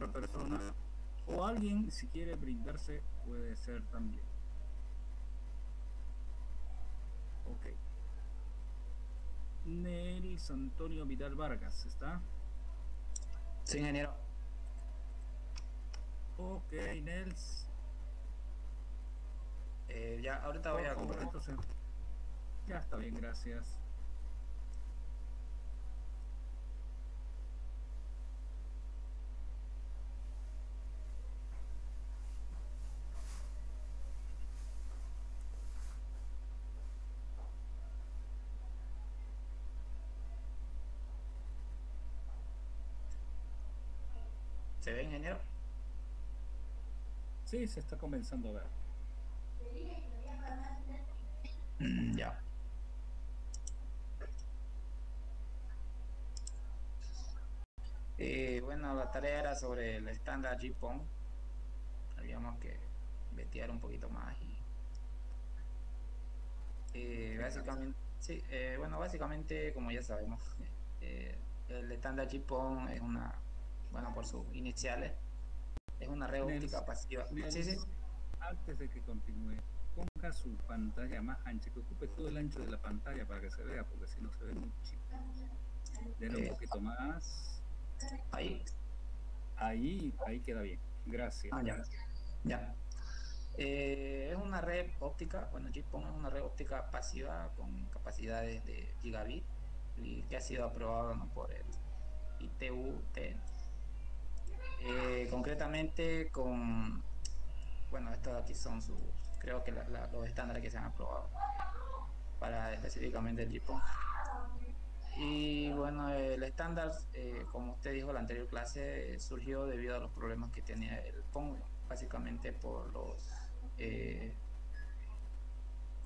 otra persona o alguien, si quiere brindarse, puede ser también. Ok. Nels Antonio Vidal Vargas, ¿está? Sí, ingeniero. Ok, Nels. Ya, ahorita voy Por a favor, compartir. entonces. Ya está bien, gracias. ¿Se ve, ingeniero? Sí, se está comenzando a ver. Ya. Bueno, la tarea era sobre el estándar GPON. Habíamos que investigar un poquito más y Exacto. básicamente, sí, bueno, básicamente, como ya sabemos, el estándar GPON es una, bueno, por sus iniciales, es una red Nels, óptica pasiva. Sí, sí. Nels, antes de que continúe, ponga su pantalla más ancha, que ocupe todo el ancho de la pantalla para que se vea, porque si no se ve muy chico. Denle un eh, poquito más. ahí. Ahí queda bien. Gracias. Ah, ya. Ya. Es una red óptica, bueno, GPON es una red óptica pasiva con capacidades de gigabit y que ha sido aprobado, ¿no?, por el ITU-T. Concretamente con, bueno, estos aquí son sus, creo que los estándares que se han aprobado para específicamente el GPON. Y bueno, el estándar, como usted dijo en la anterior clase, surgió debido a los problemas que tenía el PON, básicamente por los eh,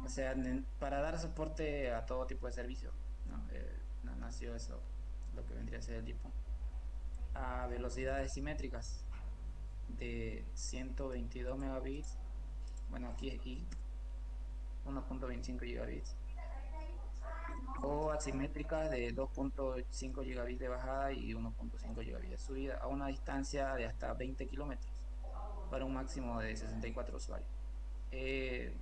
o sea, para dar soporte a todo tipo de servicios, ¿no? Nació eso, lo que vendría a ser el DIPO, a velocidades simétricas de 122 megabits, bueno, aquí es I, 1.25 gigabits, o asimétricas de 2.5 gigabits de bajada y 1.5 gigabits de subida a una distancia de hasta 20 kilómetros para un máximo de 64 usuarios. Eh,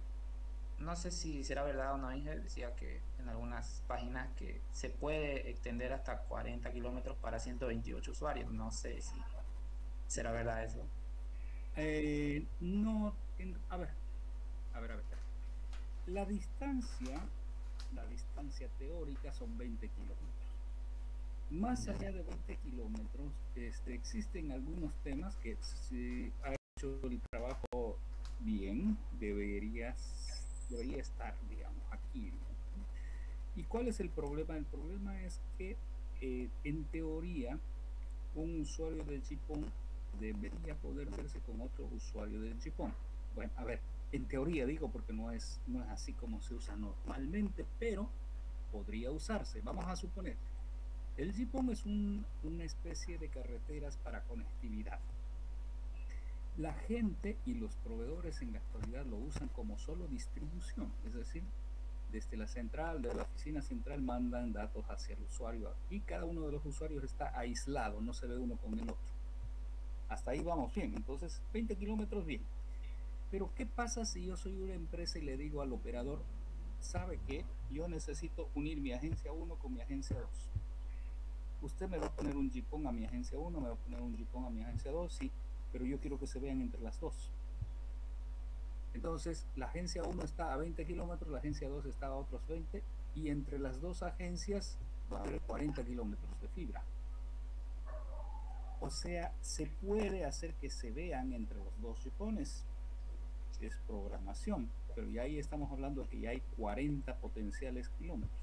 No sé si será verdad o no, Ángel, decía que en algunas páginas que se puede extender hasta 40 kilómetros para 128 usuarios. No sé si será verdad eso. No, a ver. La distancia, la distancia teórica son 20 kilómetros. Más Ya. allá de 20 kilómetros, existen algunos temas que si ha hecho el trabajo bien, debería estar, digamos, aquí. Digamos. ¿Y cuál es el problema? El problema es que, en teoría, un usuario del chipón debería poder verse con otro usuario del chipón. Bueno, a ver, en teoría digo porque no es así como se usa normalmente, pero podría usarse. Vamos a suponer, el chipón es una especie de carreteras para conectividad. La gente y los proveedores en la actualidad lo usan como solo distribución, es decir, desde la central, de la oficina central, mandan datos hacia el usuario y cada uno de los usuarios está aislado, no se ve uno con el otro. Hasta ahí vamos bien, entonces 20 kilómetros bien. Pero ¿qué pasa si yo soy una empresa y le digo al operador, sabe que yo necesito unir mi agencia 1 con mi agencia 2? Usted me va a poner un jipón a mi agencia 1, me va a poner un jipón a mi agencia 2, sí, pero yo quiero que se vean entre las dos. Entonces, la agencia 1 está a 20 kilómetros, la agencia 2 está a otros 20, y entre las dos agencias va a haber 40 kilómetros de fibra. O sea, se puede hacer que se vean entre los dos jipones. Es programación, pero ya ahí estamos hablando de que ya hay 40 potenciales kilómetros.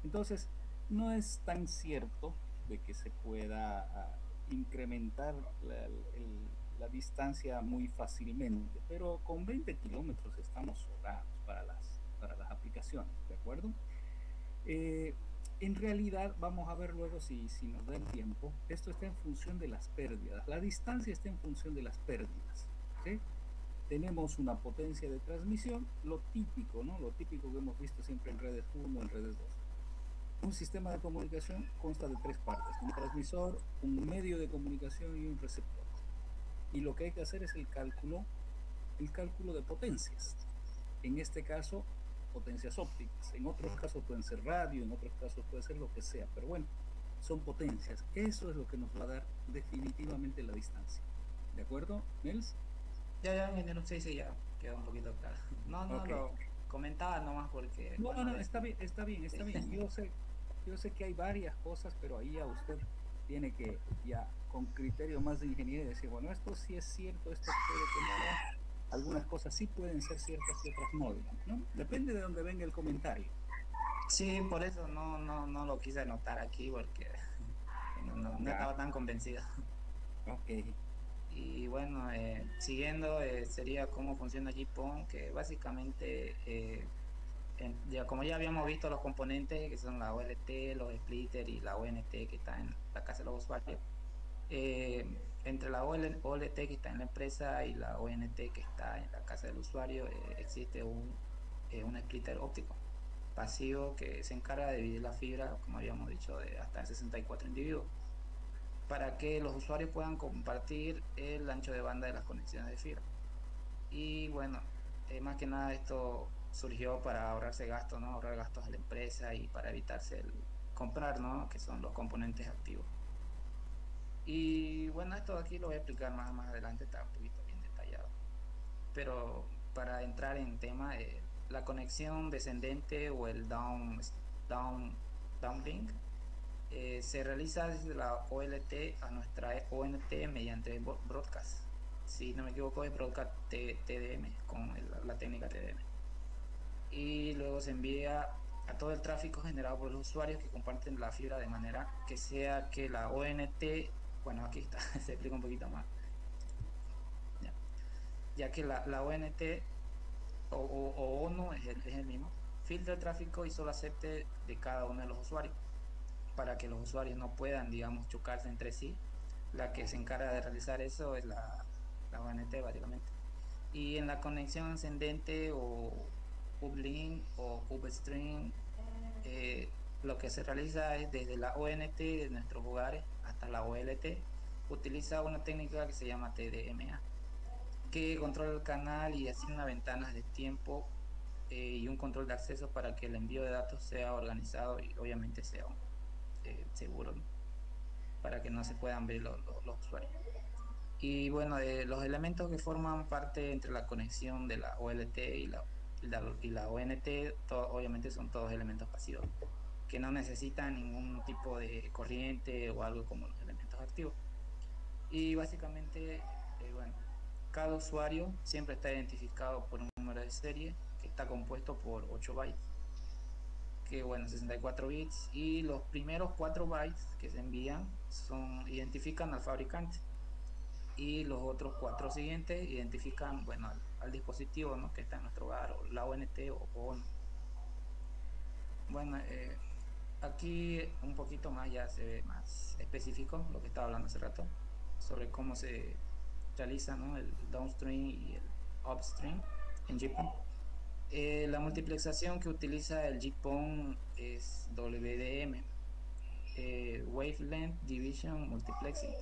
Entonces, no es tan cierto de que se pueda incrementar la distancia muy fácilmente, pero con 20 kilómetros estamos sobrados para las aplicaciones, ¿de acuerdo? Eh, en realidad, vamos a ver luego si nos da el tiempo, esto está en función de las pérdidas, la distancia está en función de las pérdidas, ¿sí? Tenemos una potencia de transmisión, lo típico, ¿no? Lo típico que hemos visto siempre en redes 1, en redes 2. Un sistema de comunicación consta de tres partes: un transmisor, un medio de comunicación y un receptor. Y lo que hay que hacer es el cálculo de potencias. En este caso, potencias ópticas. En otros casos pueden ser radio, en otros casos puede ser lo que sea. Pero bueno, son potencias. Eso es lo que nos va a dar definitivamente la distancia. ¿De acuerdo, Nels? Ya, ingeniero, sí, sí, ya quedó un poquito claro. No, Ok. lo comentaba nomás porque, No, no, bueno, no, está bien, está bien, sí. está bien. Yo sé que hay varias cosas, pero ahí a usted tiene que ya con criterio más de ingeniería decir, bueno, esto sí es cierto, esto puede que no. Algunas cosas sí pueden ser ciertas y otras no, digamos, ¿no? Depende de dónde venga el comentario. Sí, por eso no lo quise anotar aquí porque no Ya, estaba tan convencido. ok. Y bueno, siguiendo sería cómo funciona GPON, que básicamente, ya, como ya habíamos visto los componentes, que son la OLT, los splitters y la ONT que está en la casa de los usuarios, entre la OLT que está en la empresa y la ONT que está en la casa del usuario, existe un splitter óptico pasivo que se encarga de dividir la fibra, como habíamos dicho, de hasta 64 individuos, para que los usuarios puedan compartir el ancho de banda de las conexiones de fibra. Y bueno, más que nada esto surgió para ahorrarse gastos, ¿no? Ahorrar gastos a la empresa y para evitarse el comprar, ¿no? Que son los componentes activos. Y bueno, esto aquí lo voy a explicar más adelante, está un poquito bien detallado. Pero para entrar en tema, la conexión descendente o el down, downlink se realiza desde la OLT a nuestra ONT mediante broadcast. Si no me equivoco, es broadcast TDM con la técnica TDM. Y luego se envía a todo el tráfico generado por los usuarios que comparten la fibra de manera que sea que la ONT, bueno, aquí está, se explica un poquito más, ya, ya que la ONT o ONU es el mismo, filtra el tráfico y solo acepte de cada uno de los usuarios, para que los usuarios no puedan, digamos, chocarse entre sí. La que se encarga de realizar eso es la ONT, básicamente. Y en la conexión ascendente o uplink o upstream, eh, lo que se realiza es desde la ONT de nuestros hogares hasta la OLT, utiliza una técnica que se llama TDMA, que controla el canal y asigna ventanas de tiempo y un control de acceso para que el envío de datos sea organizado y obviamente sea seguro, ¿no? Para que no se puedan ver los usuarios. Y bueno, los elementos que forman parte entre la conexión de la OLT y la ONT, obviamente son todos elementos pasivos, que no necesitan ningún tipo de corriente o algo como los elementos activos. Y básicamente, bueno, cada usuario siempre está identificado por un número de serie que está compuesto por 8 bytes, que bueno, 64 bits, y los primeros 4 bytes que se envían identifican al fabricante y los otros 4 siguientes identifican, bueno, al dispositivo, ¿no? Que está en nuestro hogar, o la ONT o no. Bueno, aquí un poquito más ya se ve más específico lo que estaba hablando hace rato sobre cómo se realiza, ¿no? El downstream y el upstream en GPON. La multiplexación que utiliza el GPON es WDM, Wavelength Division Multiplexing,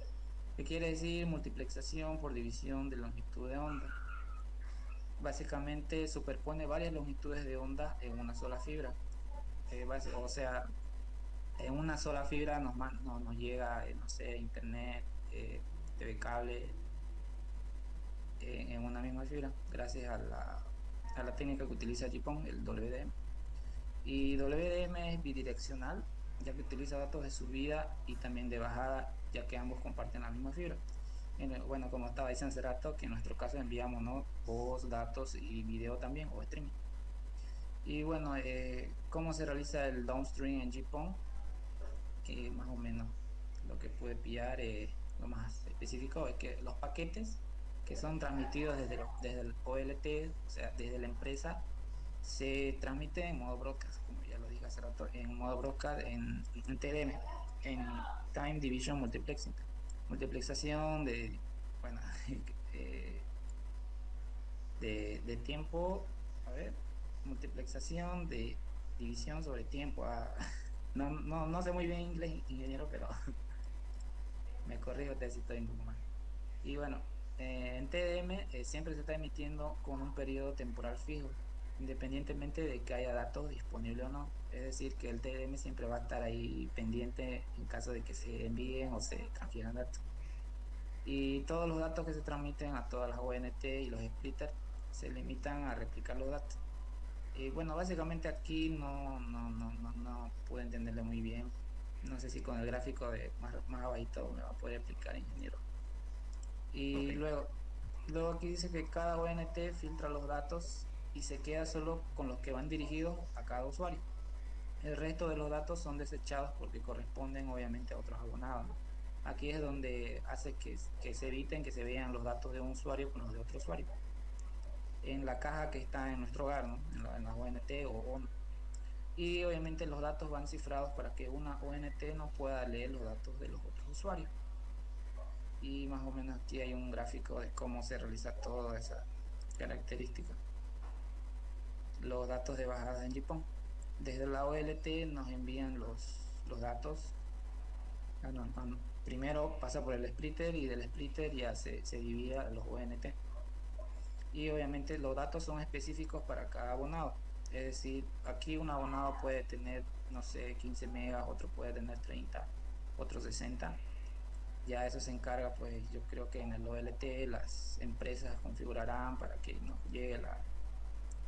que quiere decir multiplexación por división de longitud de onda. Básicamente superpone varias longitudes de onda en una sola fibra. O sea, en una sola fibra nos llega, no sé, internet, TV cable, en una misma fibra, gracias a la técnica que utiliza GPON, el WDM. Y WDM es bidireccional, ya que utiliza datos de subida y también de bajada, ya que ambos comparten la misma fibra. Bueno, como estaba diciendo hace rato, que en nuestro caso enviamos, ¿no?, voz, datos y video también, o streaming. Y bueno, ¿cómo se realiza el downstream en GPON? Que más o menos lo que puede pillar, lo más específico, es que los paquetes que son transmitidos desde el OLT, o sea, desde la empresa, se transmiten en modo broadcast, como ya lo dije hace rato, en modo broadcast en TDM, en Time Division Multiplexing. Multiplexación bueno, eh, de tiempo, a ver, multiplexación de división sobre tiempo. No sé muy bien inglés, ingeniero, pero me corrijo te si estoy un poco mal. Y bueno, en TDM siempre se está emitiendo con un periodo temporal fijo, independientemente de que haya datos disponibles o no. Es decir, que el TDM siempre va a estar ahí pendiente en caso de que se envíen o se transfieran datos. Y todos los datos que se transmiten a todas las ONT y los splitters se limitan a replicar los datos. Y bueno, básicamente aquí no pude entenderle muy bien. No sé si con el gráfico de más abajito me va a poder explicar, ingeniero. Ok, Y luego aquí dice que cada ONT filtra los datos y se queda solo con los que van dirigidos a cada usuario. El resto de los datos son desechados porque corresponden obviamente a otros abonados, ¿no? Aquí es donde hace que se eviten que se vean los datos de un usuario con los de otro usuario. En la caja que está en nuestro hogar, ¿no? En la ONT o ONU. Y obviamente los datos van cifrados para que una ONT no pueda leer los datos de los otros usuarios. Y más o menos aquí hay un gráfico de cómo se realiza toda esa característica. Los datos de bajada en JPON. Desde la OLT nos envían los datos. Primero pasa por el splitter y del splitter ya se divide a los ONT. Y obviamente los datos son específicos para cada abonado. Es decir, aquí un abonado puede tener, no sé, 15 megas, otro puede tener 30, otro 60. Ya eso se encarga, pues yo creo que en el OLT las empresas configurarán para que nos llegue la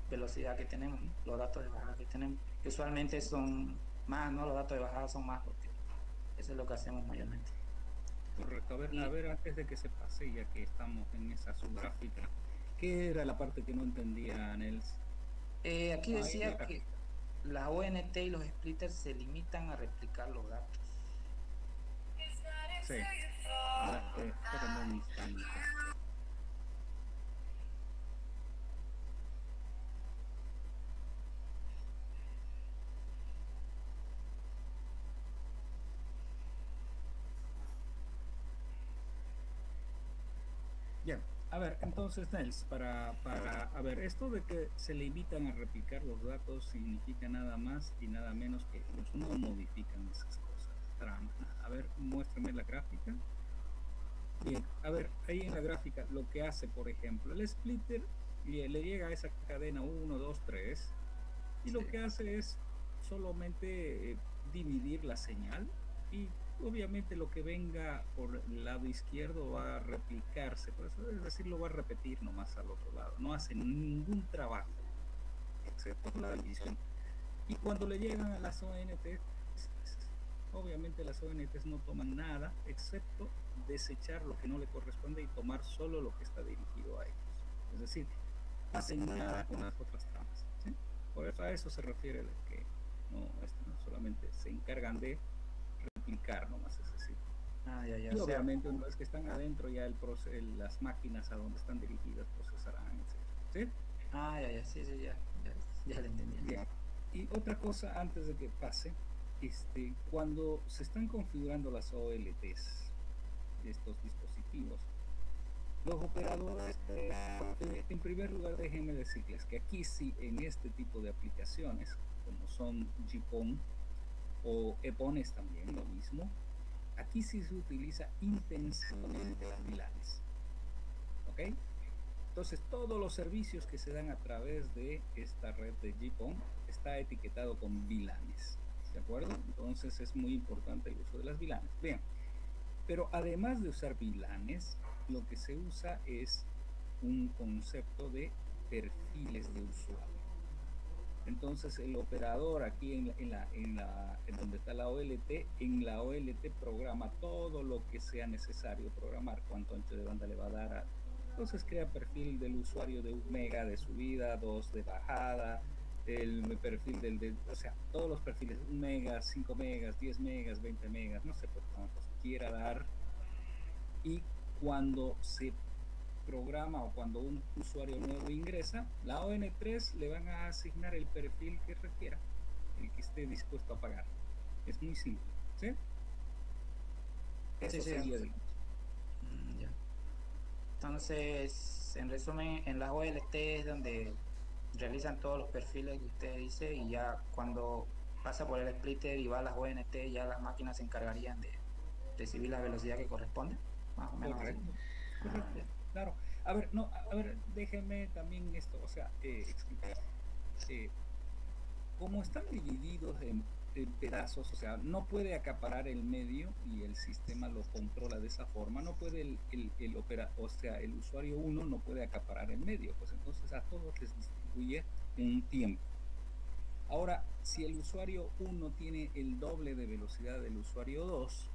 velocidad que tenemos, ¿no? Los datos de bajada que tenemos. Que usualmente son más, ¿no? Los datos de bajada son más porque eso es lo que hacemos mayormente. correcto. A Y ver, antes de que se pase, ya que estamos en esa subgráfica, ¿qué era la parte que no entendía, Nels? aquí Ah, en la decía que gráfica. las ONT y los splitters se limitan a replicar los datos. Sí. A ver, espérame un instante. Bien, a ver, entonces, Nels, a ver, esto de que se limitan a replicar los datos significa nada más y nada menos que ellos no modifican esas cosas. A ver, muéstrame la gráfica. Bien, a ver, ahí en la gráfica lo que hace, por ejemplo, el splitter le llega a esa cadena uno 2 3 y Sí. lo que hace es solamente dividir la señal y obviamente lo que venga por el lado izquierdo va a replicarse, por eso, es decir, lo va a repetir nomás al otro lado, no hace ningún trabajo excepto la división. Y cuando le llegan a las ONTs, obviamente las ONTs no toman nada excepto desechar lo que no le corresponde y tomar solo lo que está dirigido a ellos. Es decir, no hacen nada con las otras tramas. ¿Sí? Por eso a eso se refiere el que no solamente se encargan de replicar nomás, es decir. Ah, ya, ya. Y O sea, obviamente una vez que están adentro ya las máquinas a donde están dirigidas procesarán, etc. ¿Sí? ya, ya, sí, sí, ya lo entendí. Bien. Y otra cosa antes de que pase, cuando se están configurando las OLTs de estos dispositivos, los operadores, en primer lugar, déjenme decirles que aquí sí, en este tipo de aplicaciones, como son GPON o EPONes también, lo mismo, aquí sí se utiliza intensivamente las VLANs. ¿Ok? Entonces, todos los servicios que se dan a través de esta red de GPON está etiquetado con VLANs. ¿De acuerdo? Entonces, es muy importante el uso de las VLANs. Bien, pero además de usar VLANs, lo que se usa es un concepto de perfiles de usuario. Entonces el operador aquí en donde está la OLT, en la OLT programa todo lo que sea necesario programar, cuánto ancho de banda le va a dar. Entonces crea perfil del usuario de 1 mega de subida, 2 de bajada, el perfil o sea, todos los perfiles, 1 mega, 5 megas, 10 megas, 20 megas, no sé por cuántos quiera dar. Y cuando se programa o cuando un usuario nuevo ingresa, la ON3 le van a asignar el perfil que requiera, el que esté dispuesto a pagar. Es muy simple, ¿sí? Sí, Eso sí. sería Ya. Entonces, en resumen, en las OLT es donde realizan todos los perfiles que usted dice y ya cuando pasa por el splitter y va a las ONT, ya las máquinas se encargarían de recibir la velocidad que corresponde, más o menos así. Correcto, Ah, correcto, ya. claro. A ver, no, a ver, déjeme también esto, o sea, explicar. Eh, Como están divididos en pedazos, o sea, no puede acaparar el medio y el sistema lo controla de esa forma, no puede o sea, el usuario uno no puede acaparar el medio, pues entonces a todos les distribuye un tiempo. Ahora, si el usuario uno tiene el doble de velocidad del usuario 2,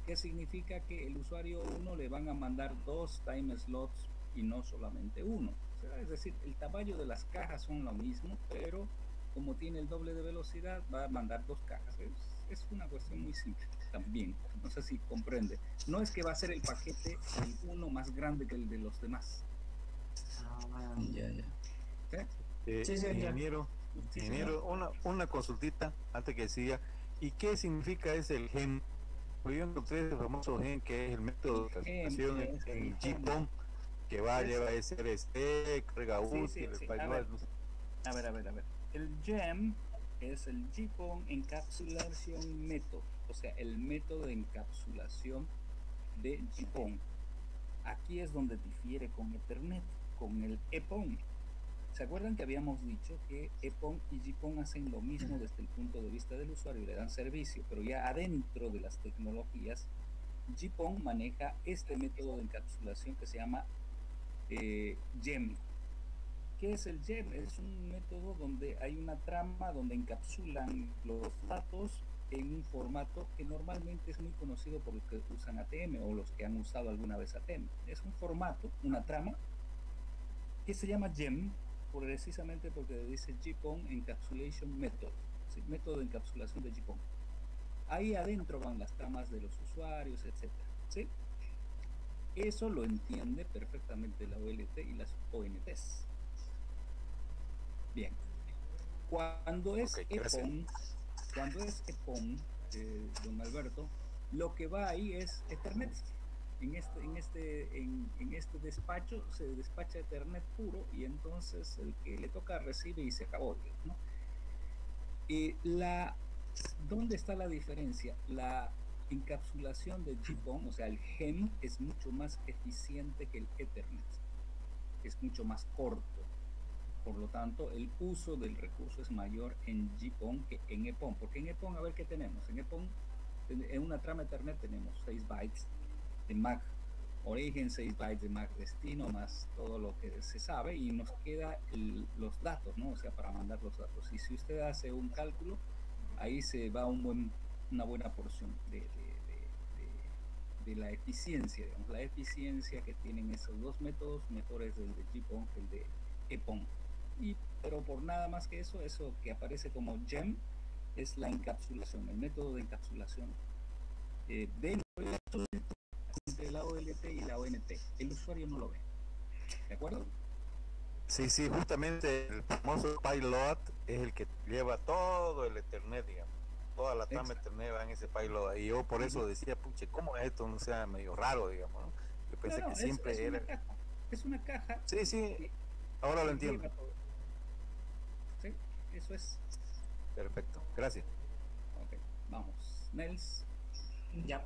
¿qué significa? Que el usuario uno le van a mandar dos time slots y no solamente uno. O sea, es decir, el tamaño de las cajas son lo mismo, pero como tiene el doble de velocidad, va a mandar dos cajas. Es una cuestión muy simple también. No sé si comprende. No es que va a ser el paquete el uno más grande que el de los demás. Ah, ya, ya. ¿Sí? Sí, sí, ya. Ingeniero, Sí, señor. ingeniero, una consultita antes que siga. ¿Y qué significa ese el GEM? Pues yo encontré ese famoso GEM que es el método de clasificación El en GEM. GPON, que va a Es, llevar SRC, carga sí, sí, útil, el sí. A ver, país, no sé. a ver. El GEM es el GPON Encapsulation Method, o sea, el método de encapsulación de GPON. Aquí es donde difiere con Ethernet, con el EPON. ¿Se acuerdan que habíamos dicho que EPON y GPON hacen lo mismo desde el punto de vista del usuario y le dan servicio? Pero ya adentro de las tecnologías, GPON maneja este método de encapsulación que se llama GEM. ¿Qué es el GEM? Es un método donde hay una trama donde encapsulan los datos en un formato que normalmente es muy conocido por los que usan ATM o los que han usado alguna vez ATM. Es un formato, una trama, que se llama GEM precisamente porque dice GPON Encapsulation Method, ¿sí? Método de encapsulación de GPON. Ahí adentro van las tramas de los usuarios, etcétera, ¿sí? Eso lo entiende perfectamente la OLT y las ONTs. Bien. Cuando es Ok, gracias. EPON, don Alberto, lo que va ahí es Ethernet. En este despacho se despacha Ethernet puro y entonces el que le toca recibe y se acabó, ¿no? ¿Dónde está la diferencia? La encapsulación de GPON, o sea, el GEM, es mucho más eficiente que el Ethernet. Es mucho más corto. Por lo tanto, el uso del recurso es mayor en GPON que en EPON. Porque en EPON, a ver qué tenemos. En EPON, en una trama Ethernet tenemos 6 bytes de MAC origen, 6 bytes de MAC destino, más todo lo que se sabe, y nos queda los datos, ¿no? O sea, para mandar los datos. Y si usted hace un cálculo, ahí se va una buena porción de la eficiencia, digamos, la eficiencia que tienen esos dos métodos, mejores el de GPON que el de EPON. Pero por nada más que eso que aparece como GEM es la encapsulación, el método de encapsulación dentro de la OLT y la ONT. El usuario no lo ve. ¿De acuerdo? Sí, sí, justamente el famoso payload es el que lleva todo el Ethernet, digamos. Toda la trama Ethernet va en ese payload. Y yo por eso decía, puche, ¿cómo es esto? No sea medio raro, digamos, ¿no? Yo pensé No, que siempre era. Es una caja. Sí, sí, ahora lo entiendo. Todo. Sí, eso es. Perfecto, gracias. Ok, vamos. Nels. Ya.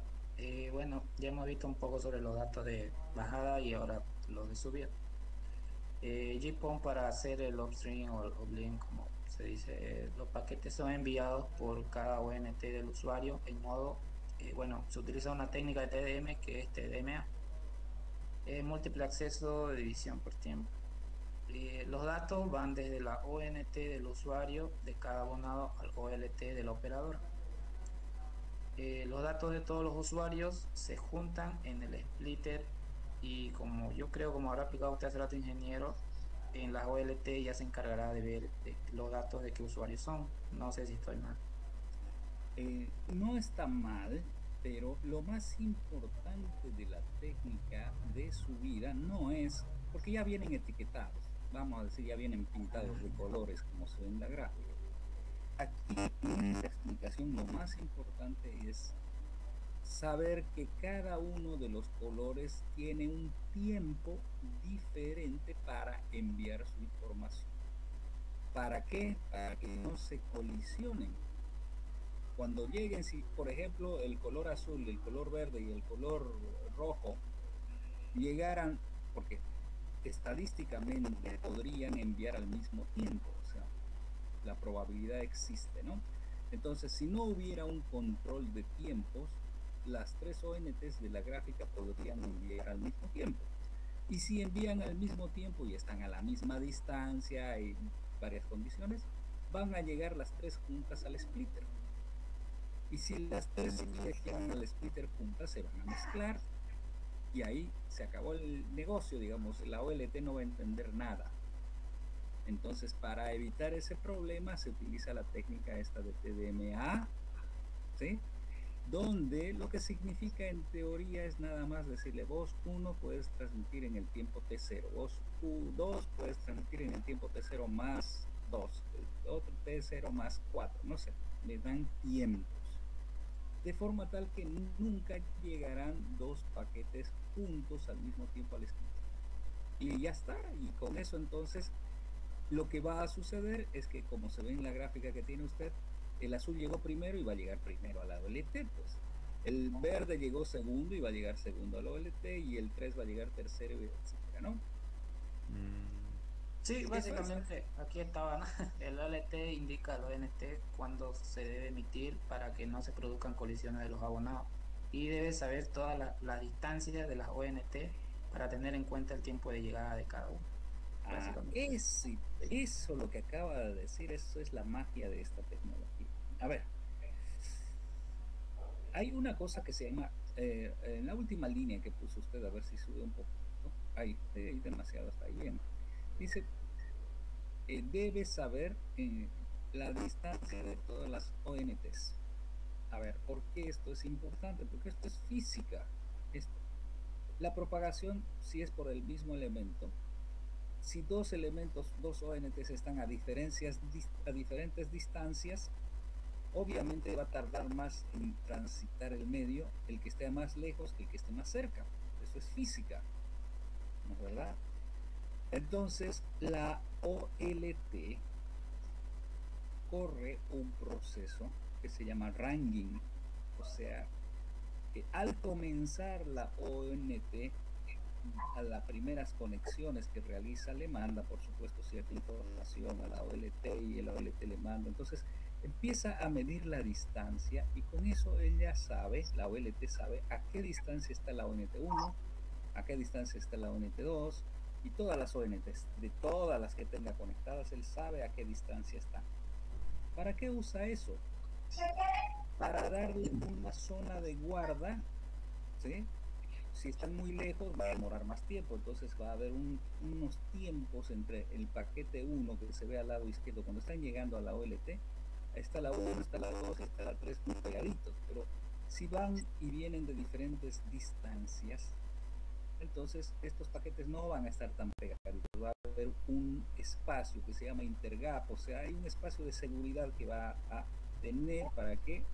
Bueno, ya hemos visto un poco sobre los datos de bajada y ahora los de subida. GPON para hacer el upstream o el uplink, como se dice, los paquetes son enviados por cada ONT del usuario en modo, bueno, se utiliza una técnica de TDM que es TDMA, múltiple acceso de división por tiempo. Los datos van desde la ONT del usuario de cada abonado al OLT del operador. Los datos de todos los usuarios se juntan en el splitter y como yo creo, como habrá aplicado usted hace rato, ingeniero, en la OLT ya se encargará de ver los datos de qué usuarios son. No sé si estoy mal. No está mal, pero lo más importante de la técnica de subida no es, porque ya vienen etiquetados, vamos a decir, ya vienen pintados de colores como se ve en la gráfica. Aquí en esta explicación lo más importante es saber que cada uno de los colores tiene un tiempo diferente para enviar su información. ¿Para qué? Para que no se colisionen. Cuando lleguen, si por ejemplo el color azul, el color verde y el color rojo llegaran, porque estadísticamente podrían enviar al mismo tiempo, o sea, la probabilidad existe, ¿no? Entonces, si no hubiera un control de tiempos, las tres ONTs de la gráfica podrían enviar al mismo tiempo. Y si envían al mismo tiempo y están a la misma distancia y varias condiciones, van a llegar las tres juntas al splitter. Y si las tres llegan al splitter juntas, se van a mezclar y ahí se acabó el negocio, digamos, la OLT no va a entender nada. Entonces, para evitar ese problema, se utiliza la técnica esta de TDMA, ¿sí? Donde lo que significa en teoría es nada más decirle, vos 1 puedes transmitir en el tiempo T0, vos 2 puedes transmitir en el tiempo T0 más 2, otro T0 más 4, no sé, le dan tiempos. De forma tal que nunca llegarán dos paquetes juntos al mismo tiempo al script. Y ya está, y con eso entonces lo que va a suceder es que, como se ve en la gráfica que tiene usted, el azul llegó primero y va a llegar primero a la OLT, pues. El verde llegó segundo y va a llegar segundo a la OLT, y el 3 va a llegar tercero, etcétera, ¿no? Sí, básicamente aquí estaba, ¿no? El OLT indica al ONT cuándo se debe emitir para que no se produzcan colisiones de los abonados. Y debe saber todas las distancias de las ONT para tener en cuenta el tiempo de llegada de cada uno. Eso lo que acaba de decir, eso es la magia de esta tecnología. A ver, hay una cosa que se llama, en la última línea que puso usted, a ver si sube un poquito, hay demasiado, hasta ahí bien. Dice, debe saber la distancia de todas las ONTs. A ver, ¿por qué esto es importante? Porque esto es física. La propagación, si es por el mismo elemento, si dos elementos, dos ONTs están a diferentes distancias, obviamente va a tardar más en transitar el medio el que esté más lejos que el que esté más cerca. Eso es física, ¿no es verdad? Entonces, la OLT corre un proceso que se llama wrangling, o sea, que al comenzar la ONT, a las primeras conexiones que realiza, le manda, por supuesto, cierta información a la OLT y la OLT le manda. Entonces, empieza a medir la distancia y con eso ella sabe, la OLT sabe a qué distancia está la ONT 1, a qué distancia está la ONT 2 y todas las ONTs, de todas las que tenga conectadas, él sabe a qué distancia están. ¿Para qué usa eso? Para darle una zona de guarda, ¿sí? Si están muy lejos va a demorar más tiempo, entonces va a haber unos tiempos entre el paquete 1 que se ve al lado izquierdo cuando están llegando a la OLT, está la 1, está la 2, está la 3 muy pegaditos, pero si van y vienen de diferentes distancias, entonces estos paquetes no van a estar tan pegaditos, va a haber un espacio que se llama intergap, o sea, hay un espacio de seguridad que va a tener para que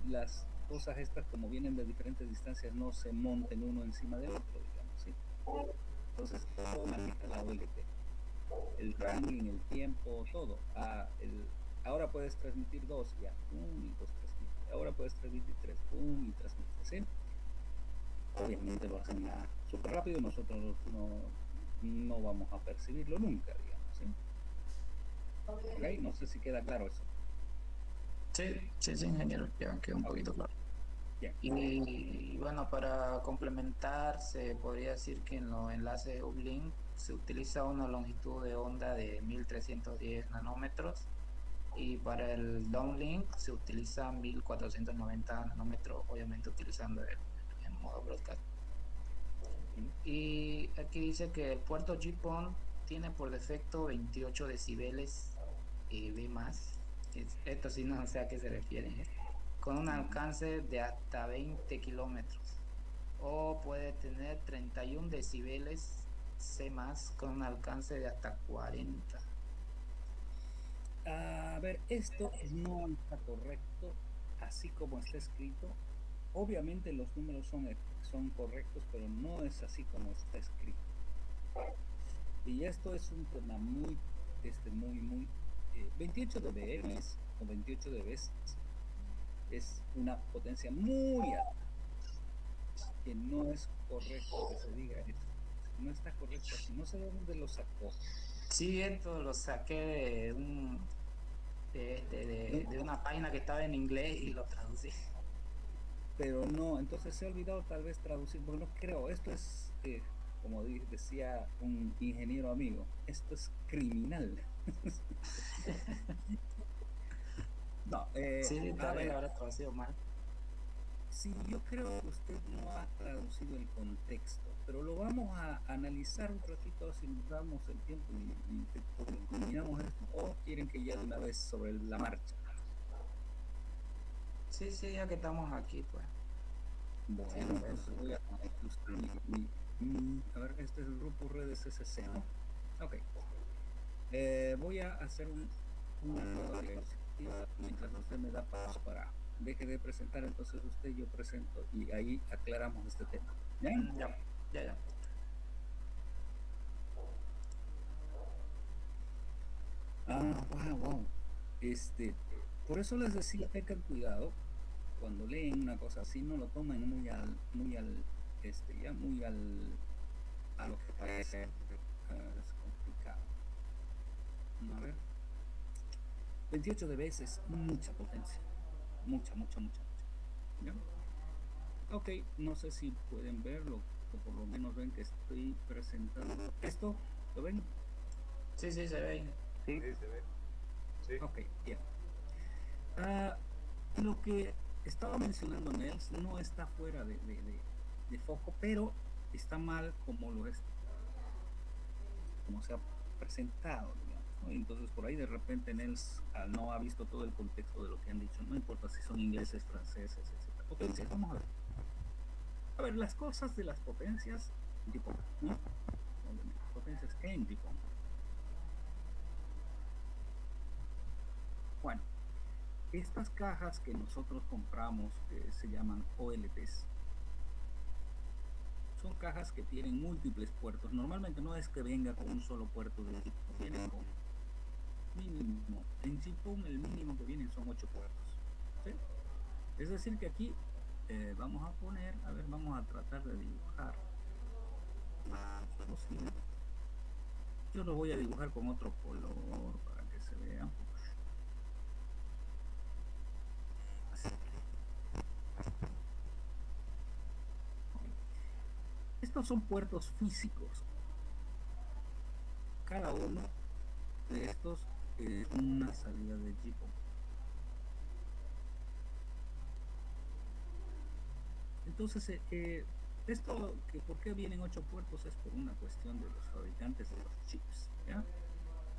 las cosas estas, como vienen de diferentes distancias, no se monten uno encima del otro, digamos, ¿sí? Entonces todo maneja la OLT, el ranking, el tiempo, todo. Ahora puedes transmitir 2, ya, y dos transmite. Ahora puedes transmitir 3, y transmite, ¿sí? Obviamente lo hacen súper rápido, nosotros no vamos a percibirlo nunca, digamos, ¿sí? ¿Okay? No sé si queda claro eso. Sí, ingeniero, ya quedó un poquito claro. Bien. Y bueno, para complementar, se podría decir que en los enlaces uplink se utiliza una longitud de onda de 1310 nanómetros y para el downlink se utiliza 1490 nanómetros, obviamente utilizando el modo broadcast. Y aquí dice que el puerto GPON tiene por defecto 28 decibeles B+. Esto sí no sé a qué se refiere, ¿eh? Con un alcance de hasta 20 kilómetros. O puede tener 31 decibeles C+, con un alcance de hasta 40. A ver, esto no está correcto, así como está escrito. Obviamente los números son correctos, pero no es así como está escrito. Y esto es un tema muy muy 28 dB o 28 dB es una potencia muy alta, que no es correcto que se diga eso, no está correcto así, no sé de dónde lo sacó. Sí, esto lo saqué de de una página que estaba en inglés y lo traducí. Pero no, entonces se ha olvidado tal vez traducir, porque no creo, esto es, como decía un ingeniero amigo, esto es criminal. No, Sí, a tal vez lo ver, habrá traducido mal. sí, yo creo que usted no ha traducido el contexto, pero lo vamos a analizar un ratito si nos damos el tiempo y terminamos esto, o quieren que ya de una vez sobre la marcha. Sí, sí, ya que estamos aquí, pues. Bueno, Sí, entonces voy a ajustar a ver, este es el grupo redes SCC, ¿no? Ok. Voy a hacer una nueva diapositiva mientras usted me da paso para deje de presentar, entonces usted yo presento y ahí aclaramos este tema. ¿Bien? Ya, ya, ya. Wow. Por eso les decía, tengan cuidado cuando leen una cosa así, no lo tomen muy a lo que parece. Es complicado. A ver. 28 de veces, mucha potencia. Mucha. ¿Ya? Ok, no sé si pueden verlo, o por lo menos ven que estoy presentando. ¿Esto? ¿Lo ven? Sí, sí, se ve. Sí. Sí, se ve. Sí. Ok, bien. Lo que estaba mencionando Nels no está fuera de foco, pero está mal como lo es, como se ha presentado, digamos, ¿no? Entonces por ahí de repente Nels no ha visto todo el contexto de lo que han dicho, no importa si son ingleses, franceses, etc. Potencias, vamos a ver. A ver, las cosas de las potencias, tipo, ¿no? Potencias en tipo. Bueno, estas cajas que nosotros compramos, que se llaman OLTs, son cajas que tienen múltiples puertos. Normalmente no es que venga con un solo puerto de tipo, viene con mínimo. En GPON el mínimo que vienen son 8 puertos. ¿Sí? Es decir que aquí vamos a poner, a ver, vamos a tratar de dibujar. Yo lo voy a dibujar con otro color para que se vea. Así. Estos son puertos físicos. Cada uno de estos es una salida de GPON. Entonces, esto, que ¿por qué vienen 8 puertos? Es por una cuestión de los fabricantes de los chips. ¿Ya?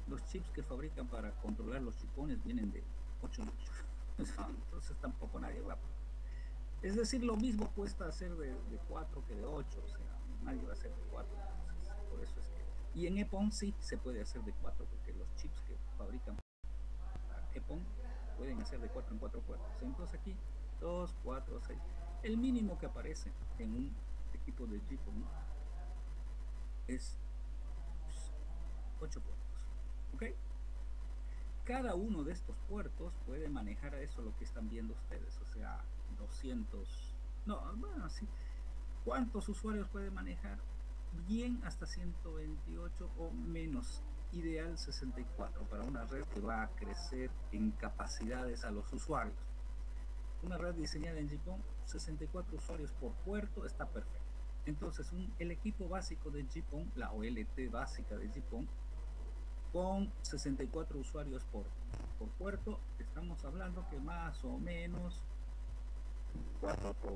Los chips que fabrican para controlar los chipones vienen de 8 en 8. Entonces tampoco nadie va. Es decir, lo mismo cuesta hacer de 4 que de 8. O sea, nadie va a hacer de 4. Entonces, por eso es que... Y en EPON sí se puede hacer de 4, porque los chips que fabrican para EPON pueden hacer de 4 en 4 puertos. Entonces aquí 2, 4, 6. El mínimo que aparece en un equipo de GPON es 8 puertos. ¿Ok? Cada uno de estos puertos puede manejar eso, lo que están viendo ustedes, o sea, 200, no, bueno, sí. ¿Cuántos usuarios puede manejar? Bien, hasta 128 o menos. Ideal 64 para una red que va a crecer en capacidades a los usuarios. Una red diseñada en GPON, 64 usuarios por puerto, está perfecto. Entonces, el equipo básico de GPON, la OLT básica de GPON, con 64 usuarios por puerto, estamos hablando que más o menos 4 por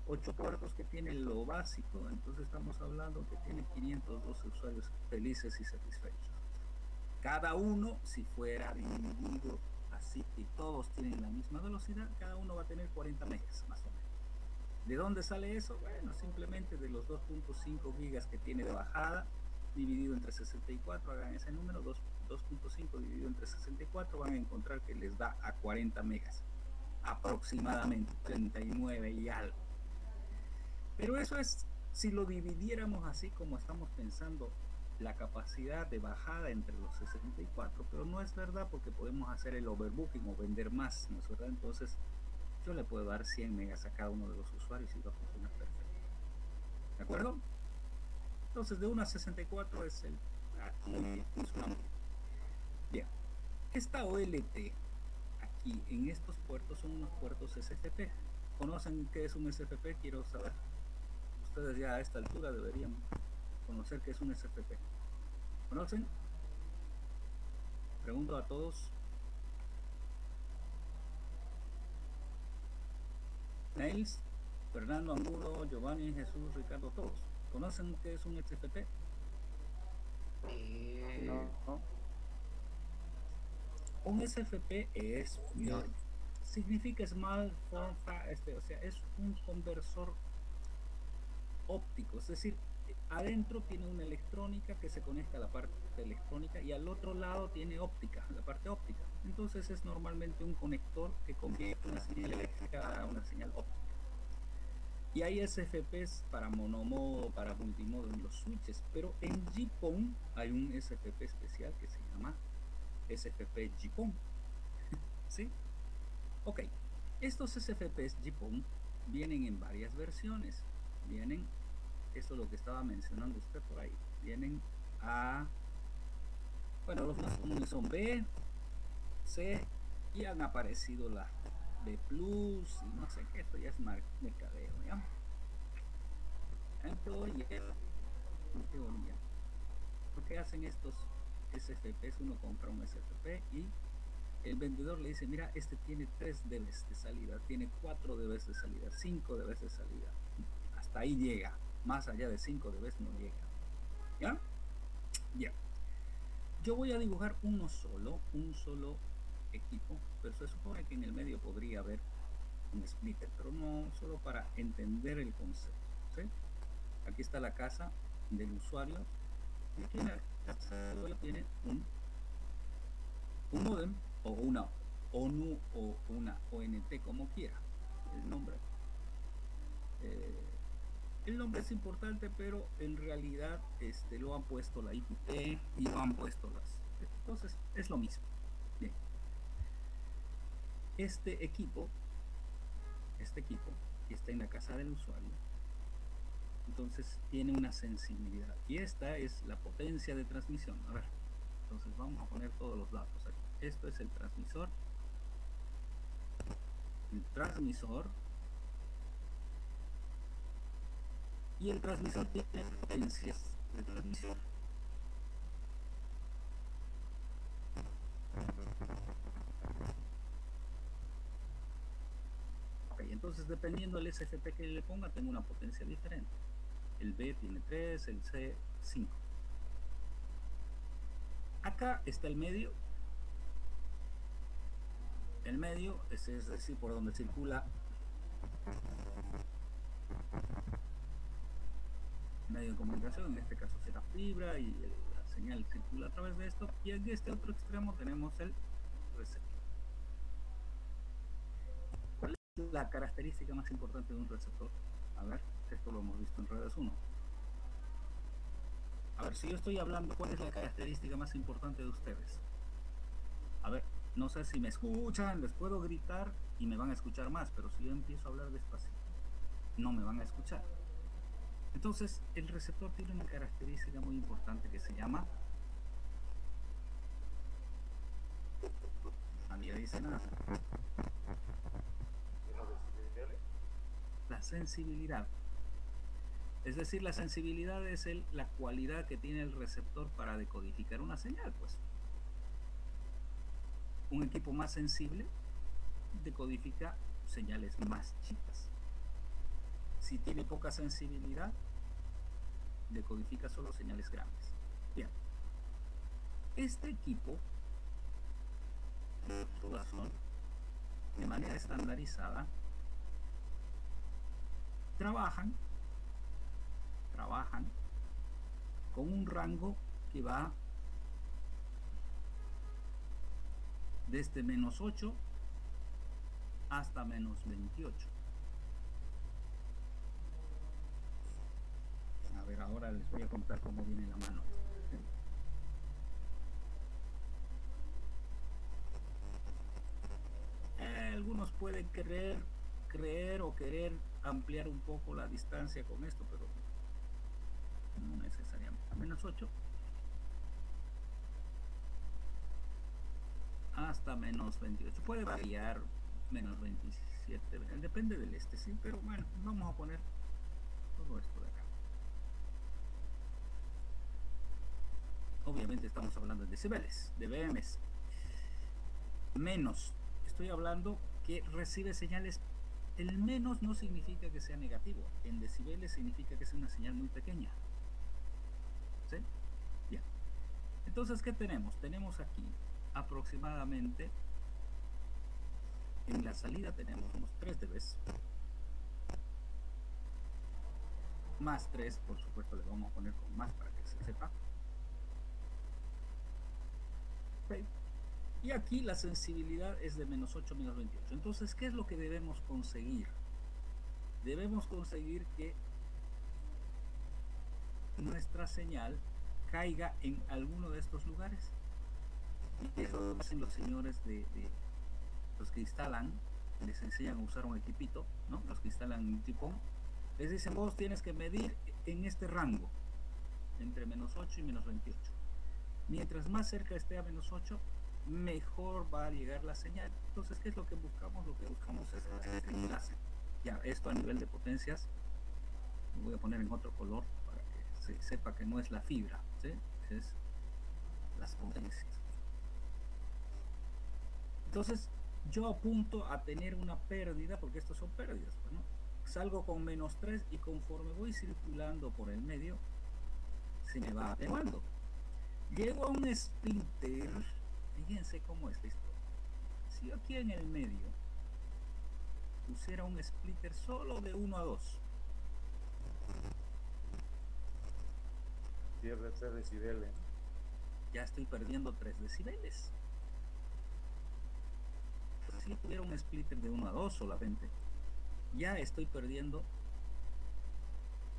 8 puertos que tiene lo básico, entonces estamos hablando que tiene 512 usuarios felices y satisfechos. Cada uno, si fuera dividido así que todos tienen la misma velocidad, cada uno va a tener 40 megas más o menos. ¿De dónde sale eso? Bueno, simplemente de los 2.5 gigas que tiene de bajada dividido entre 64, hagan ese número, 2.5 dividido entre 64, van a encontrar que les da a 40 megas, aproximadamente 39 y algo. Pero eso es si lo dividiéramos así como estamos pensando la capacidad de bajada entre los 64, pero no es verdad porque podemos hacer el overbooking o vender más, ¿no es verdad? Entonces yo le puedo dar 100 megas a cada uno de los usuarios y va a funcionar perfecto. ¿De acuerdo? Entonces de 1 a 64 es el... muy bien, funciona muy bien. Bien, esta OLT aquí en estos puertos son unos puertos SFP. ¿Conocen qué es un SFP? Quiero saber. Ustedes ya a esta altura deberían conocer qué es un SFP. ¿Conocen? Pregunto a todos. Nails, Fernando, Angulo, Giovanni, Jesús, Ricardo, todos. ¿Conocen qué es un SFP? No. Un SFP es, significa Small Form Factor, o sea, es un conversor óptico, es decir, adentro tiene una electrónica que se conecta a la parte electrónica y al otro lado tiene óptica, la parte óptica. Entonces es normalmente un conector que convierte una señal eléctrica a una señal óptica. Y hay SFPs para monomodo, para multimodo en los switches, pero en GPON hay un SFP especial que se llama SFP GPON. ¿Sí? Ok, estos SFPs GPON vienen en varias versiones. Vienen, eso es lo que estaba mencionando usted por ahí, vienen a, bueno, los más comunes son B, C, y han aparecido las B Plus, y no sé qué, esto ya es mercadeo, ¿ya? En teoría, lo que hacen estos SFPs, uno compra un SFP y el vendedor le dice, mira, este tiene 3 dBs de salida, tiene 4 dBs de salida, 5 dBs de salida. Hasta ahí llega. Más allá de 5 dBs no llega. ¿Ya? Bien. Yo voy a dibujar un solo equipo, pero se supone que en el medio podría haber un splitter, pero no, solo para entender el concepto. ¿Sí? Aquí está la casa del usuario. Y aquí en la casa del usuario tiene un modem o una ONU o una ONT, como quiera el nombre. El nombre es importante, pero en realidad lo han puesto la IPT y lo han puesto las... Entonces es lo mismo. Bien. Este equipo que está en la casa del usuario, entonces tiene una sensibilidad y esta es la potencia de transmisión. A ver, entonces vamos a poner todos los datos aquí. Esto es el transmisor. Y el transmisor tiene potencias de transmisión. Ok, entonces dependiendo del SFP que le ponga, tengo una potencia diferente. El B tiene 3, el C 5. Acá está el medio. El medio es decir, por donde circula medio de comunicación, en este caso será fibra y la señal circula a través de esto, y en este otro extremo tenemos el receptor. ¿Cuál es la característica más importante de un receptor? A ver, esto lo hemos visto en redes 1. A ver, si yo estoy hablando, ¿cuál es la característica más importante de ustedes? A ver, no sé si me escuchan, les puedo gritar y me van a escuchar más, pero si yo empiezo a hablar despacito, no me van a escuchar. Entonces, el receptor tiene una característica muy importante que se llama... Nadie dice nada. La sensibilidad. Es decir, la sensibilidad es la cualidad que tiene el receptor para decodificar una señal, pues. Un equipo más sensible decodifica señales más chicas. Si tiene poca sensibilidad, decodifica solo señales grandes. Bien. Este equipo, por razón, de manera estandarizada, trabajan con un rango que va desde -8 hasta -28. A ver, ahora les voy a contar cómo viene la mano. creer o querer ampliar un poco la distancia con esto, pero no necesariamente. A menos 8 hasta menos 28. Puede variar menos 27, depende del sí, pero bueno, vamos a poner todo esto de acá. Obviamente estamos hablando de decibeles, de BMs. Menos, estoy hablando que recibe señales. El menos no significa que sea negativo. En decibeles significa que es una señal muy pequeña. ¿Sí? Bien. Entonces, ¿qué tenemos? Tenemos aquí aproximadamente, en la salida tenemos unos 3 dB. Más 3, por supuesto, le vamos a poner con más para que se sepa. Okay. Y aquí la sensibilidad es de menos 8, menos 28. Entonces, ¿qué es lo que debemos conseguir? Debemos conseguir que nuestra señal caiga en alguno de estos lugares. Y eso lo hacen los señores de los que instalan, les enseñan a usar un equipito, ¿no? Los que instalan un tipón, les dicen, vos tienes que medir en este rango, entre menos 8 y menos 28. Mientras más cerca esté a menos 8, mejor va a llegar la señal. Entonces, ¿qué es lo que buscamos? Lo que buscamos es este enlace. Ya, esto a nivel de potencias, lo voy a poner en otro color para que se sepa que no es la fibra, ¿sí? Es las potencias. Entonces, yo apunto a tener una pérdida, porque estos son pérdidas, pues, ¿no? Salgo con menos 3 y conforme voy circulando por el medio, se me va atenuando. Llego a un splitter, fíjense cómo es la historia. Si yo aquí en el medio pusiera un splitter solo de 1 a 2, pierde 3 decibeles. Ya estoy perdiendo 3 decibeles. Entonces, si yo tuviera un splitter de 1 a 2 solamente, ya estoy perdiendo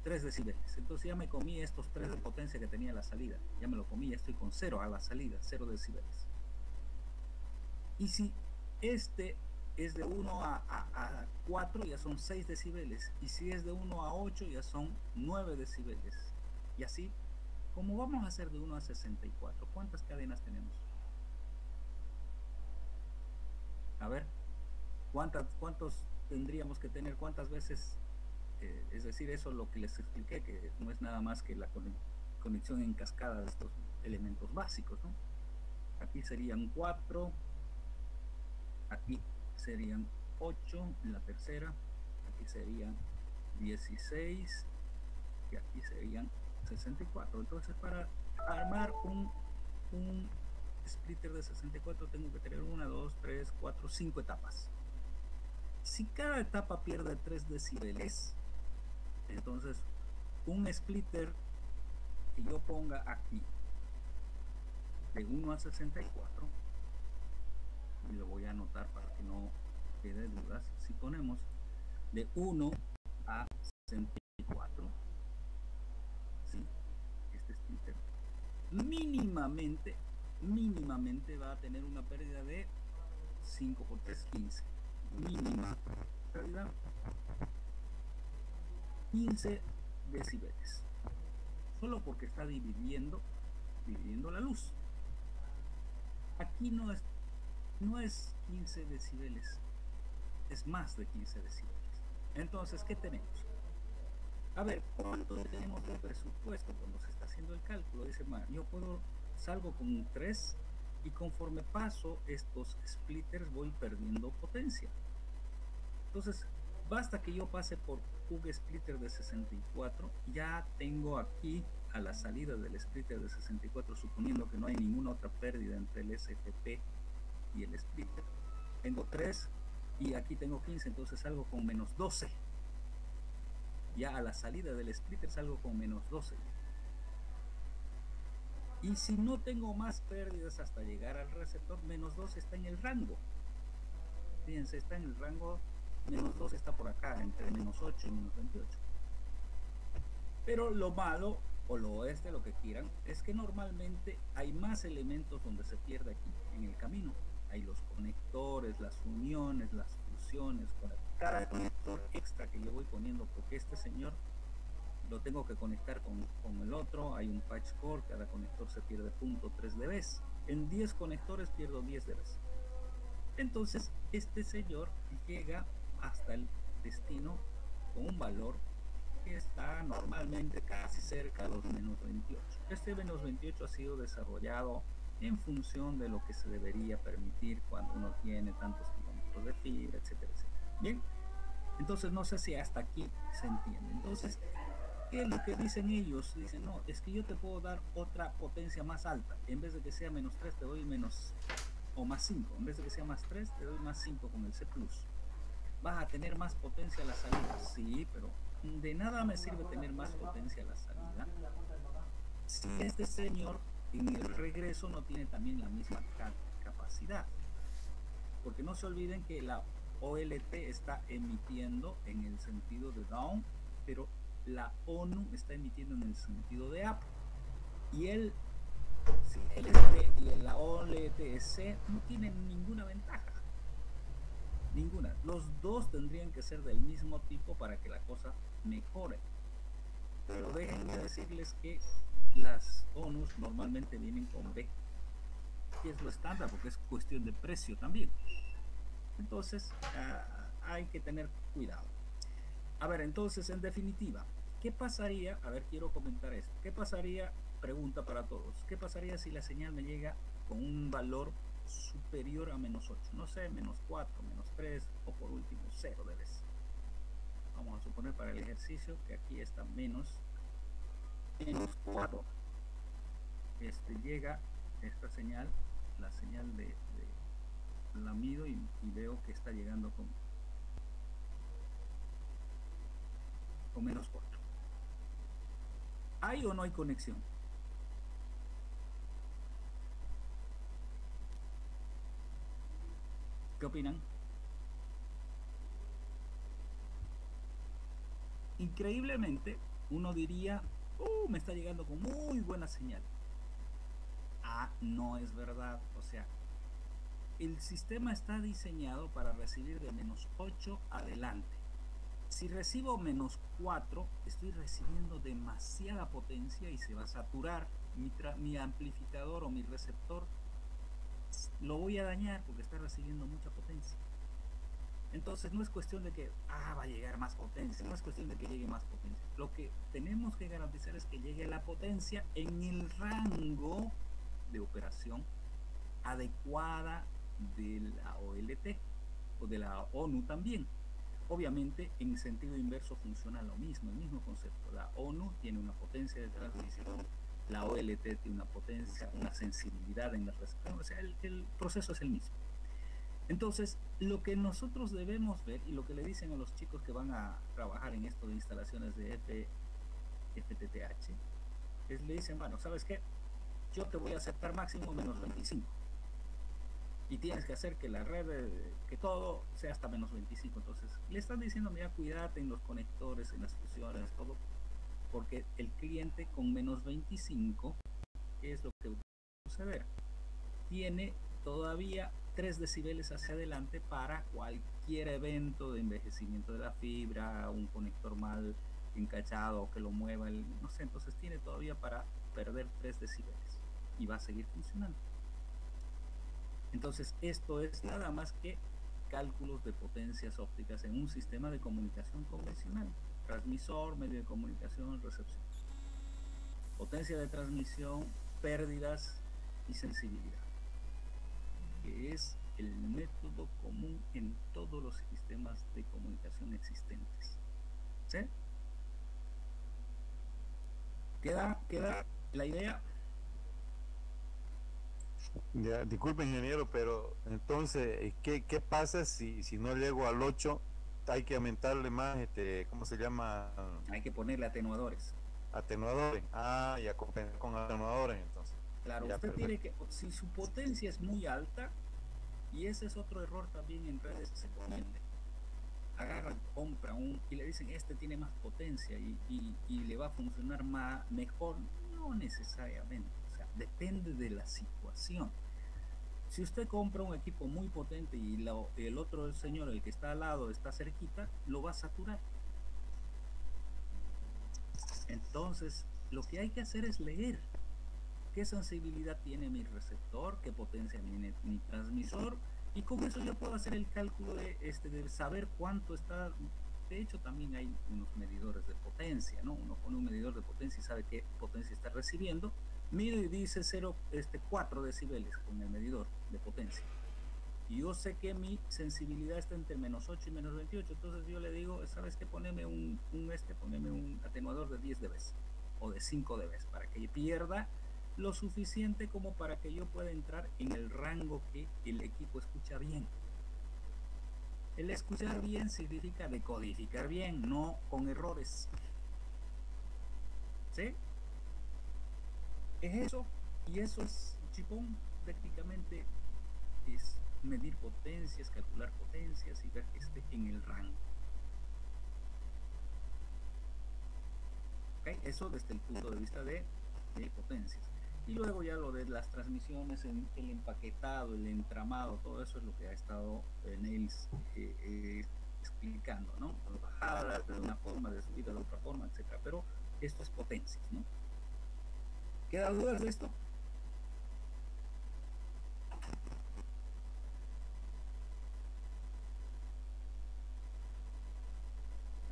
3 decibeles. Entonces ya me comí estos 3 de potencia que tenía a la salida. Ya me lo comí, ya estoy con 0 a la salida, 0 decibeles. Y si este es de 1 a 4, ya son 6 decibeles. Y si es de 1 a 8, ya son 9 decibeles. Y así, como vamos a hacer de 1 a 64, ¿cuántas cadenas tenemos? A ver, ¿cuántos tendríamos que tener? ¿Cuántas veces? Es decir, eso es lo que les expliqué, que no es nada más que la conexión en cascada de estos elementos básicos, ¿no? Aquí serían 4, aquí serían 8 en la tercera, aquí serían 16 y aquí serían 64. Entonces, para armar un splitter de 64 tengo que tener 1, 2, 3, 4, 5 etapas. Si cada etapa pierde 3 decibeles, entonces un splitter que yo ponga aquí de 1 a 64, y lo voy a anotar para que no quede dudas, si ponemos de 1 a 64, ¿sí? Este splitter mínimamente va a tener una pérdida de 5 por 3, 15. Mínima pérdida 15 decibeles, solo porque está dividiendo la luz. Aquí no es 15 decibeles, es más de 15 decibeles. Entonces, ¿qué tenemos? A ver, ¿cuánto tenemos de presupuesto cuando se está haciendo el cálculo? Dice, yo salgo con un 3 y conforme paso estos splitters voy perdiendo potencia. Entonces, basta que yo pase por un splitter de 64, ya tengo aquí a la salida del splitter de 64, suponiendo que no hay ninguna otra pérdida entre el SFP y el splitter, tengo 3 y aquí tengo 15, entonces salgo con menos 12. Ya a la salida del splitter salgo con menos 12. Y si no tengo más pérdidas hasta llegar al receptor, menos 12 está en el rango. Fíjense, está en el rango, menos 12 está por acá, entre menos 8 y menos 28. Pero lo malo, o lo que quieran, es que normalmente hay más elementos donde se pierde aquí, en el camino. Hay los conectores, las uniones, las fusiones, funciones, cada conector extra que yo voy poniendo, porque este señor lo tengo que conectar con el otro, hay un patch core, cada conector se pierde 0.3 dB, en 10 conectores pierdo 10 dB. Entonces este señor llega hasta el destino con un valor que está normalmente casi cerca de los menos 28. Este menos 28 ha sido desarrollado en función de lo que se debería permitir cuando uno tiene tantos kilómetros de fibra, etcétera, etcétera. Bien, entonces no sé si hasta aquí se entiende. Entonces, ¿qué es lo que dicen ellos? Dicen, no, es que yo te puedo dar otra potencia más alta. En vez de que sea menos 3, te doy menos, o más 5. En vez de que sea más 3, te doy más 5 con el C+. Vas a tener más potencia a la salida. Sí, pero de nada me sirve tener más potencia a la salida si este señor en el regreso no tiene también la misma capacidad. Porque no se olviden que la OLT está emitiendo en el sentido de down, pero la ONU está emitiendo en el sentido de up. Y el LT y la OLTC no tienen ninguna ventaja. Ninguna. Los dos tendrían que ser del mismo tipo para que la cosa mejore. Pero déjenme decirles que las ONUs normalmente vienen con B, que es lo estándar porque es cuestión de precio también. Entonces hay que tener cuidado. A ver, entonces en definitiva, ¿qué pasaría? A ver, quiero comentar esto. ¿Qué pasaría? Pregunta para todos. ¿Qué pasaría si la señal me llega con un valor superior a menos 8? No sé, menos 4, menos 3 o por último 0 dB. Vamos a suponer para el ejercicio que aquí está menos 4. Llega esta señal, la señal de la mido y veo que está llegando con menos 4. ¿Hay o no hay conexión? ¿Qué opinan? Increíblemente, uno diría, me está llegando con muy buena señal. No es verdad. O sea, el sistema está diseñado para recibir de menos 8 adelante. Si recibo menos 4, estoy recibiendo demasiada potencia y se va a saturar. Mi amplificador o mi receptor lo voy a dañar porque está recibiendo mucha potencia. Entonces no es cuestión de que va a llegar más potencia, no es cuestión de que llegue más potencia. Lo que tenemos que garantizar es que llegue la potencia en el rango de operación adecuada de la OLT o de la ONU también. Obviamente en sentido inverso funciona lo mismo, el mismo concepto. La ONU tiene una potencia de transmisión, la OLT tiene una potencia, una sensibilidad en la recepción, o sea, el proceso es el mismo. Entonces, lo que nosotros debemos ver y lo que le dicen a los chicos que van a trabajar en esto de instalaciones de FTTH, es le dicen, bueno, ¿sabes qué? Yo te voy a aceptar máximo menos 25. Y tienes que hacer que la red, que todo sea hasta menos 25. Entonces, le están diciendo, mira, cuídate en los conectores, en las fusiones, todo. Porque el cliente con menos 25, ¿qué es lo que va a suceder? Tiene todavía 3 decibeles hacia adelante para cualquier evento de envejecimiento de la fibra, un conector mal encachado o que lo mueva, no sé, entonces tiene todavía para perder 3 decibeles y va a seguir funcionando. Entonces esto es nada más que cálculos de potencias ópticas en un sistema de comunicación convencional: transmisor, medio de comunicación, recepción. Potencia de transmisión, pérdidas y sensibilidad, que es el método común en todos los sistemas de comunicación existentes. ¿Sí? ¿Queda la idea? Ya, disculpe ingeniero, pero entonces, ¿qué pasa si no llego al 8? Hay que aumentarle más, ¿cómo se llama? Hay que ponerle atenuadores. Atenuadores. Ya compensar con atenuadores entonces. Claro, ya, usted perfecto. tiene que, si su potencia es muy alta, y ese es otro error también en redes que se comete. Agarran, compran y le dicen, este tiene más potencia y le va a funcionar mejor. No necesariamente, o sea, depende de la situación. Si usted compra un equipo muy potente y el otro señor, el que está al lado, está cerquita, lo va a saturar. Entonces, lo que hay que hacer es leer qué sensibilidad tiene mi receptor, qué potencia mi transmisor, y con eso yo puedo hacer el cálculo de saber cuánto está. De hecho, también hay unos medidores de potencia, ¿no? Uno pone un medidor de potencia y sabe qué potencia está recibiendo. Mide y dice 4 decibeles con el medidor de potencia. Y yo sé que mi sensibilidad está entre menos 8 y menos 28. Entonces yo le digo, ¿sabes qué? Poneme un atenuador de 10 dB o de 5 dB para que pierda lo suficiente como para que yo pueda entrar en el rango que el equipo escucha bien. El escuchar bien significa decodificar bien, no con errores. ¿Sí? Es eso, y eso es chipón. Prácticamente es medir potencias, calcular potencias y ver que esté en el rango. ¿Okay? Eso desde el punto de vista de potencias. Y luego ya lo de las transmisiones, el empaquetado, el entramado, todo eso es lo que ha estado Nails explicando, ¿no? Bajada de una forma, de subida de otra forma, etcétera. Pero esto es potencias, ¿no? ¿Quedan dudas de esto?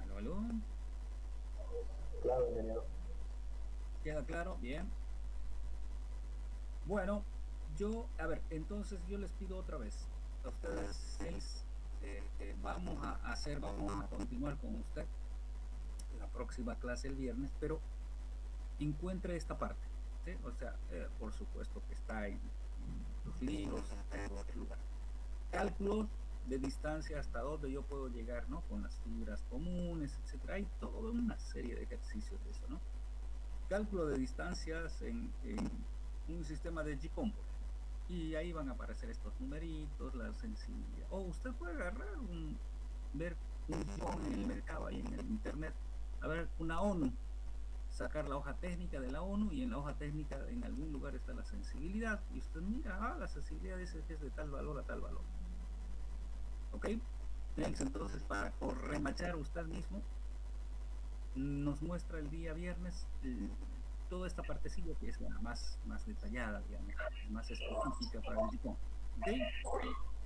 ¿Aló, aló? Claro, ingeniero. ¿Queda claro? Bien. Bueno, entonces yo les pido otra vez a ustedes 6, vamos a continuar con usted la próxima clase el viernes, pero encuentre esta parte, ¿sí? O sea, por supuesto que está en los libros, está en otro lugar. Cálculos de distancia hasta donde yo puedo llegar, ¿no? Con las fibras comunes, etcétera. Hay toda una serie de ejercicios de eso, ¿no? Cálculo de distancias en un sistema de GPON, y ahí van a aparecer estos numeritos, la sensibilidad. O usted puede agarrar ver un GPON en el mercado, ahí en el internet, a ver una ONU, sacar la hoja técnica de la ONU, y en la hoja técnica en algún lugar está la sensibilidad, y usted mira, la sensibilidad dice que es de tal valor a tal valor. ¿Ok? Entonces, para remachar usted mismo, nos muestra el día viernes toda esta partecilla que es la más detallada, digamos, más específica para el GPON. ¿Ok?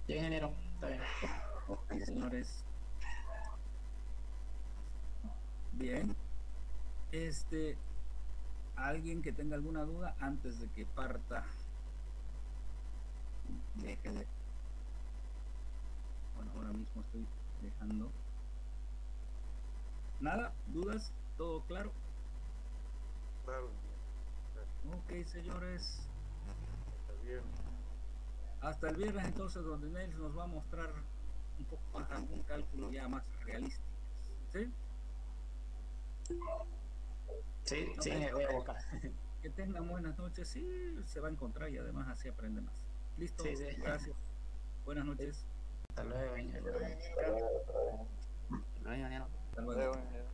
Sí, ingeniero, está bien. Ok, señores. Bien. Alguien que tenga alguna duda antes de que parta. Déjele. Bueno, ahora mismo estoy dejando. Nada, dudas, todo claro. Claro, Ok, señores. está bien. Hasta el viernes entonces, donde Nels nos va a mostrar un poco más algún cálculo ya más realístico. ¿Sí? Sí, No, sí, voy a buscar. que tengan buenas noches. Sí, se va a encontrar y además así aprende más. Listo, Sí, sí. gracias. Buenas noches. Hasta luego, ingeniero. Hasta luego. Hasta luego, ingeniero. Hasta luego. Luego,